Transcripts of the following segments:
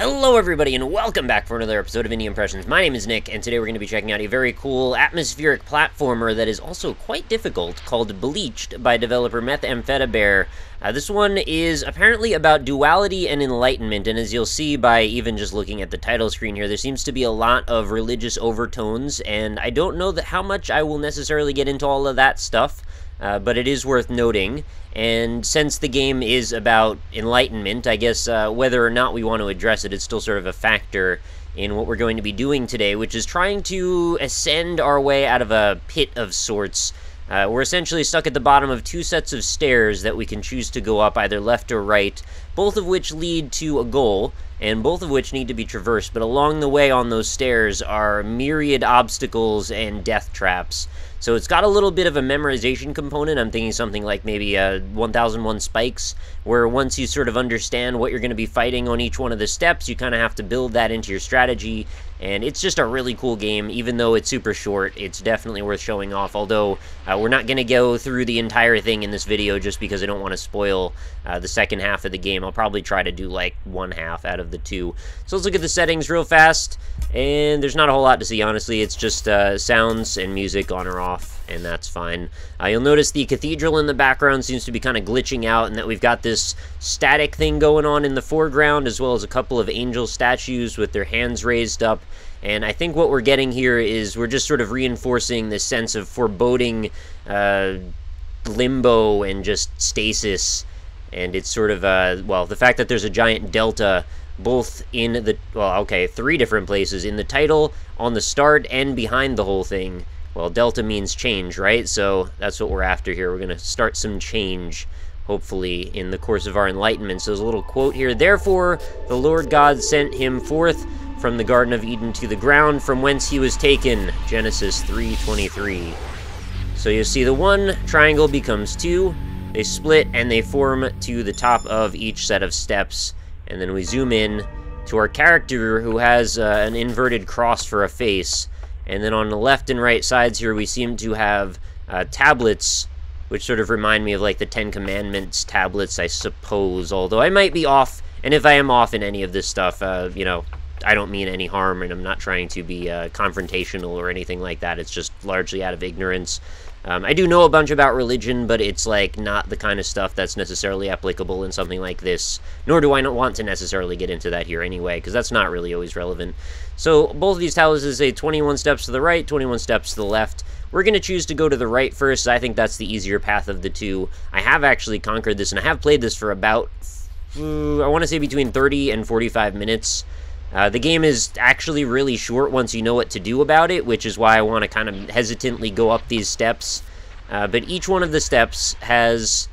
Hello everybody and welcome back for another episode of Indie Impressions. My name is Nick and today we're going to be checking out a very cool atmospheric platformer that is also quite difficult called Bleached by developer Methamphetamine. This one is apparently about duality and enlightenment, and as you'll see by even just looking at the title screen here, there seems to be a lot of religious overtones, and I don't know how much I will necessarily get into all of that stuff. But it is worth noting, and since the game is about enlightenment, I guess whether or not we want to address it, it's still sort of a factor in what we're going to be doing today, which is trying to ascend our way out of a pit of sorts. We're essentially stuck at the bottom of two sets of stairs that we can choose to go up either left or right, both of which lead to a goal, and both of which need to be traversed, but along the way on those stairs are myriad obstacles and death traps. So it's got a little bit of a memorization component. I'm thinking something like maybe 1001 Spikes, where once you sort of understand what you're going to be fighting on each one of the steps, you kind of have to build that into your strategy. And it's just a really cool game. Even though it's super short, it's definitely worth showing off. Although, we're not going to go through the entire thing in this video just because I don't want to spoil the second half of the game. I'll probably try to do like one half out of the two. So let's look at the settings real fast. And there's not a whole lot to see, honestly. It's just sounds and music on or off, and that's fine. You'll notice the cathedral in the background seems to be kind of glitching out, and that we've got this static thing going on in the foreground, as well as a couple of angel statues with their hands raised up. And I think what we're getting here is we're just sort of reinforcing this sense of foreboding limbo and just stasis. And it's sort of, well, the fact that there's a giant delta both in the, well, okay, three different places, in the title, on the start, and behind the whole thing. Well, delta means change, right? So that's what we're after here. We're going to start some change, hopefully, in the course of our enlightenment. So there's a little quote here. Therefore, the Lord God sent him forth from the Garden of Eden to the ground from whence he was taken. Genesis 3:23. So you see the one triangle becomes two. They split and they form to the top of each set of steps. And then we zoom in to our character who has an inverted cross for a face. And then on the left and right sides here, we seem to have tablets, which sort of remind me of like the Ten Commandments tablets, I suppose. Although I might be off, and if I am off in any of this stuff, you know, I don't mean any harm, and I'm not trying to be confrontational or anything like that. It's just largely out of ignorance. I do know a bunch about religion, but it's like not the kind of stuff that's necessarily applicable in something like this, nor do I not want to necessarily get into that here anyway, because that's not really always relevant. So both of these tablets say 21 steps to the right, 21 steps to the left. We're going to choose to go to the right first. I think that's the easier path of the two. I have actually conquered this, and I have played this for about, I want to say between 30 and 45 minutes. The game is actually really short once you know what to do about it, which is why I want to kind of hesitantly go up these steps. But each one of the steps has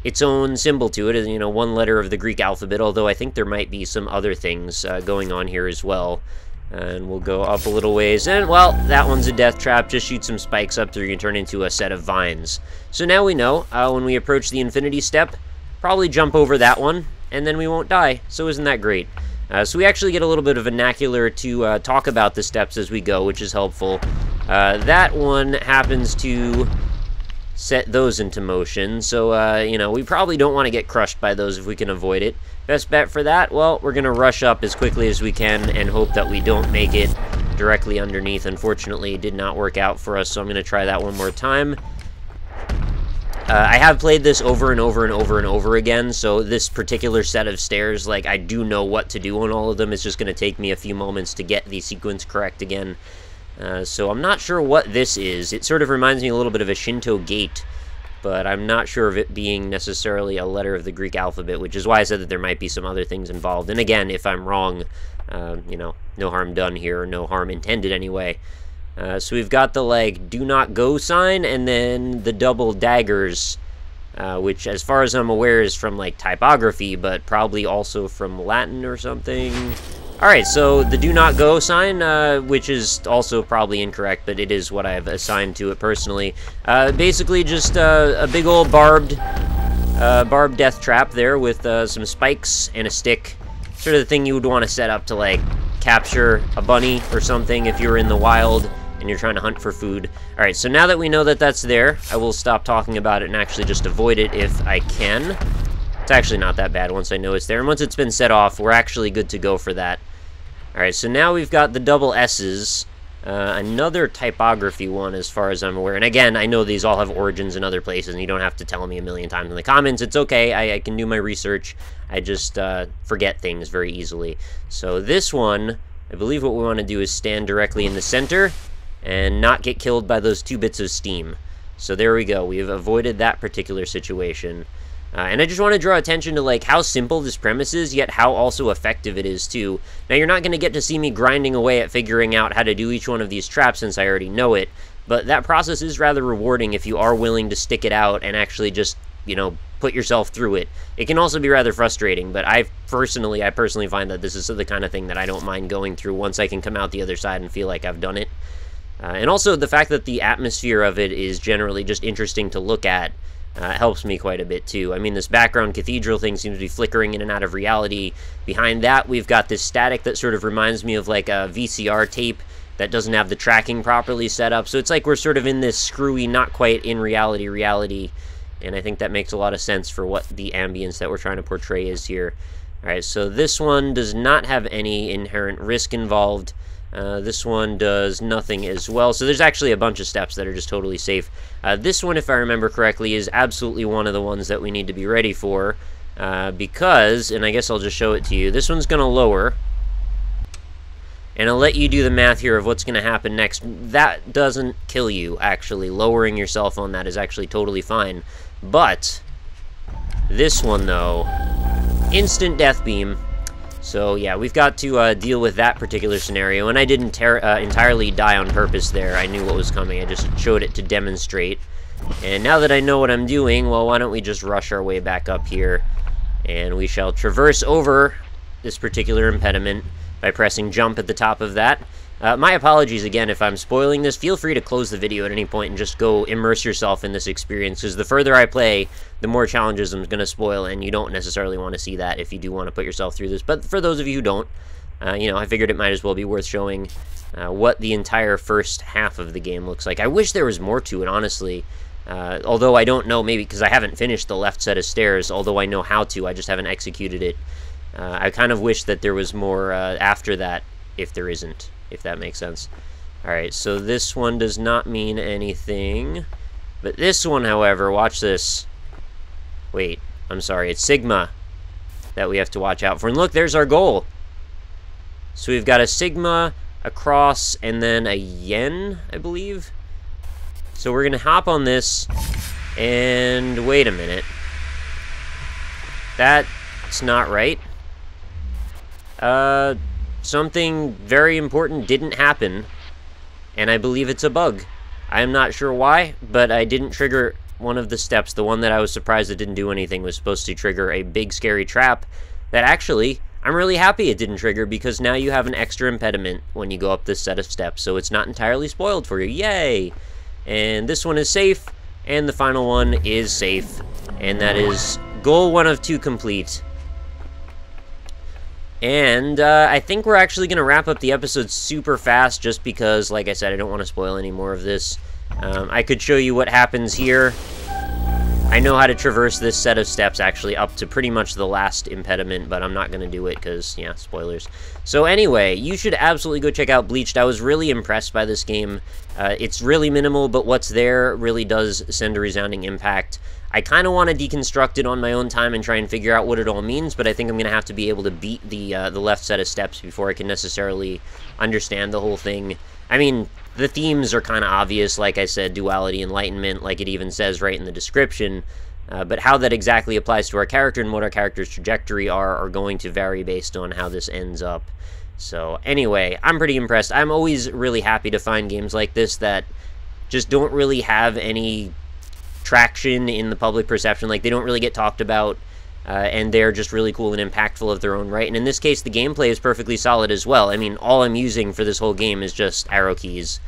its own symbol to it, you know, one letter of the Greek alphabet, although I think there might be some other things going on here as well. And we'll go up a little ways, and, well, that one's a death trap. Just shoot some spikes up there, you can turn into a set of vines. So now we know, when we approach the infinity step, probably jump over that one, and then we won't die. So isn't that great? So we actually get a little bit of vernacular to talk about the steps as we go, which is helpful. That one happens to set those into motion, so, you know, we probably don't want to get crushed by those if we can avoid it. Best bet for that, well, we're going to rush up as quickly as we can and hope that we don't make it directly underneath. Unfortunately, it did not work out for us, so I'm going to try that one more time. I have played this over and over and over and over again, so this particular set of stairs, like, I do know what to do on all of them. It's just going to take me a few moments to get the sequence correct again. So I'm not sure what this is. It sort of reminds me a little bit of a Shinto gate, but I'm not sure of it being necessarily a letter of the Greek alphabet, which is why I said that there might be some other things involved. And again, if I'm wrong, you know, no harm done here, or no harm intended anyway. So we've got the, like, do not go sign, and then the double daggers, which, as far as I'm aware, is from, like, typography, but probably also from Latin or something. Alright, so the do not go sign, which is also probably incorrect, but it is what I've assigned to it personally. Basically just a big old barbed death trap there with some spikes and a stick. Sort of the thing you would want to set up to, like, capture a bunny or something if you're in the wild and you're trying to hunt for food. Alright, so now that we know that that's there, I will stop talking about it and actually just avoid it if I can. It's actually not that bad once I know it's there. And once it's been set off, we're actually good to go for that. Alright, so now we've got the double S's. Another typography one, as far as I'm aware. And again, I know these all have origins in other places, and you don't have to tell me a million times in the comments. It's okay. I can do my research. I just forget things very easily. So this one, I believe what we want to do is stand directly in the center and not get killed by those 2 bits of steam. So there we go. We've avoided that particular situation. And I just want to draw attention to like how simple this premise is, yet how also effective it is too. Now you're not going to get to see me grinding away at figuring out how to do each one of these traps since I already know it, but that process is rather rewarding if you are willing to stick it out and actually just, you know, put yourself through it. It can also be rather frustrating, but I personally find that this is the kind of thing that I don't mind going through once I can come out the other side and feel like I've done it. And also the fact that the atmosphere of it is generally just interesting to look at helps me quite a bit too. I mean, this background cathedral thing seems to be flickering in and out of reality. Behind that, we've got this static that sort of reminds me of like a VCR tape that doesn't have the tracking properly set up. So it's like we're sort of in this screwy, not quite in reality, and I think that makes a lot of sense for what the ambience that we're trying to portray is here. Alright, so this one does not have any inherent risk involved. This one does nothing as well. So there's actually a bunch of steps that are just totally safe. This one, if I remember correctly, is absolutely one of the ones that we need to be ready for. Because, and I guess I'll just show it to you, this one's going to lower. And I'll let you do the math here of what's going to happen next. That doesn't kill you, actually. Lowering yourself on that is actually totally fine. But this one, though, instant death beam. So yeah, we've got to deal with that particular scenario, and I didn't entirely die on purpose there. I knew what was coming. I just showed it to demonstrate. And now that I know what I'm doing, well, why don't we just rush our way back up here, and we shall traverse over this particular impediment by pressing jump at the top of that. My apologies again if I'm spoiling this. Feel free to close the video at any point and just go immerse yourself in this experience, because the further I play, the more challenges I'm going to spoil, and you don't necessarily want to see that if you do want to put yourself through this. But for those of you who don't, you know, I figured it might as well be worth showing what the entire first half of the game looks like. I wish there was more to it, honestly. Although I don't know, maybe because I haven't finished the left set of stairs, although I know how to, I just haven't executed it. I kind of wish that there was more after that, if there isn't. If that makes sense. Alright, so this one does not mean anything. But this one, however, watch this. Wait, I'm sorry, it's Sigma that we have to watch out for. And look, there's our goal. So we've got a Sigma, a cross, and then a yen, I believe. So we're going to hop on this, and wait a minute. That's not right. Something very important didn't happen, and I believe it's a bug. I'm not sure why, but I didn't trigger one of the steps. The one that I was surprised it didn't do anything was supposed to trigger a big scary trap that actually, I'm really happy it didn't trigger, because now you have an extra impediment when you go up this set of steps, so it's not entirely spoiled for you. Yay! And this one is safe, and the final one is safe, and that is goal 1 of 2 complete. And I think we're actually going to wrap up the episode super fast, just because, like I said, I don't want to spoil any more of this. I could show you what happens here. I know how to traverse this set of steps, actually, up to pretty much the last impediment, but I'm not going to do it because, yeah, spoilers. So anyway, you should absolutely go check out Bleached. I was really impressed by this game. It's really minimal, but what's there really does send a resounding impact. I kind of want to deconstruct it on my own time and try and figure out what it all means, but I think I'm going to have to be able to beat the left set of steps before I can necessarily understand the whole thing. I mean, the themes are kind of obvious, like I said, duality, enlightenment, like it even says right in the description, but how that exactly applies to our character and what our character's trajectory are going to vary based on how this ends up. So anyway, I'm pretty impressed. I'm always really happy to find games like this that just don't really have any traction in the public perception. Like, they don't really get talked about, and they're just really cool and impactful of their own right. And in this case, the gameplay is perfectly solid as well. I mean, all I'm using for this whole game is just arrow keys,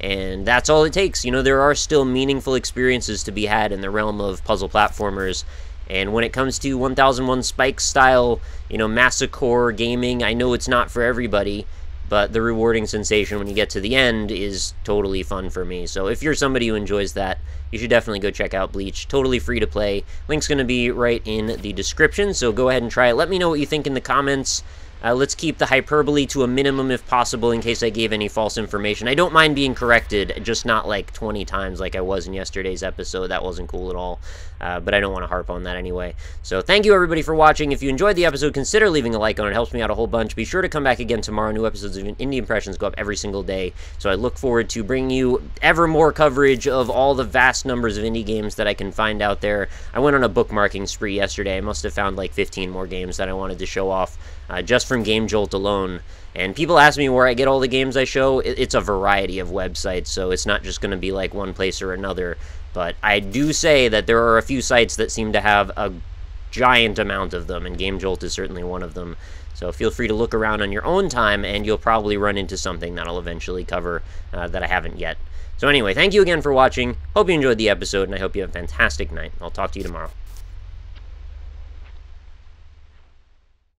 and that's all it takes. You know, there are still meaningful experiences to be had in the realm of puzzle platformers, and when it comes to 1001 Spikes style, you know, massacre gaming, I know it's not for everybody, but the rewarding sensation when you get to the end is totally fun for me. So if you're somebody who enjoys that, you should definitely go check out Bleach. Totally free to play. Link's going to be right in the description, so go ahead and try it. Let me know what you think in the comments. Let's keep the hyperbole to a minimum if possible in case I gave any false information. I don't mind being corrected, just not like 20 times like I was in yesterday's episode. That wasn't cool at all, but I don't want to harp on that anyway. So thank you everybody for watching. If you enjoyed the episode, consider leaving a like on it. It helps me out a whole bunch. Be sure to come back again tomorrow. New episodes of Indie Impressions go up every single day, so I look forward to bringing you ever more coverage of all the vast numbers of indie games that I can find out there. I went on a bookmarking spree yesterday. I must have found like 15 more games that I wanted to show off just from Game Jolt alone. And people ask me where I get all the games I show. It's a variety of websites, so it's not just going to be like one place or another. But I do say that there are a few sites that seem to have a giant amount of them, and Game Jolt is certainly one of them. So feel free to look around on your own time, and you'll probably run into something that I'll eventually cover that I haven't yet. So anyway, thank you again for watching. Hope you enjoyed the episode, and I hope you have a fantastic night. I'll talk to you tomorrow.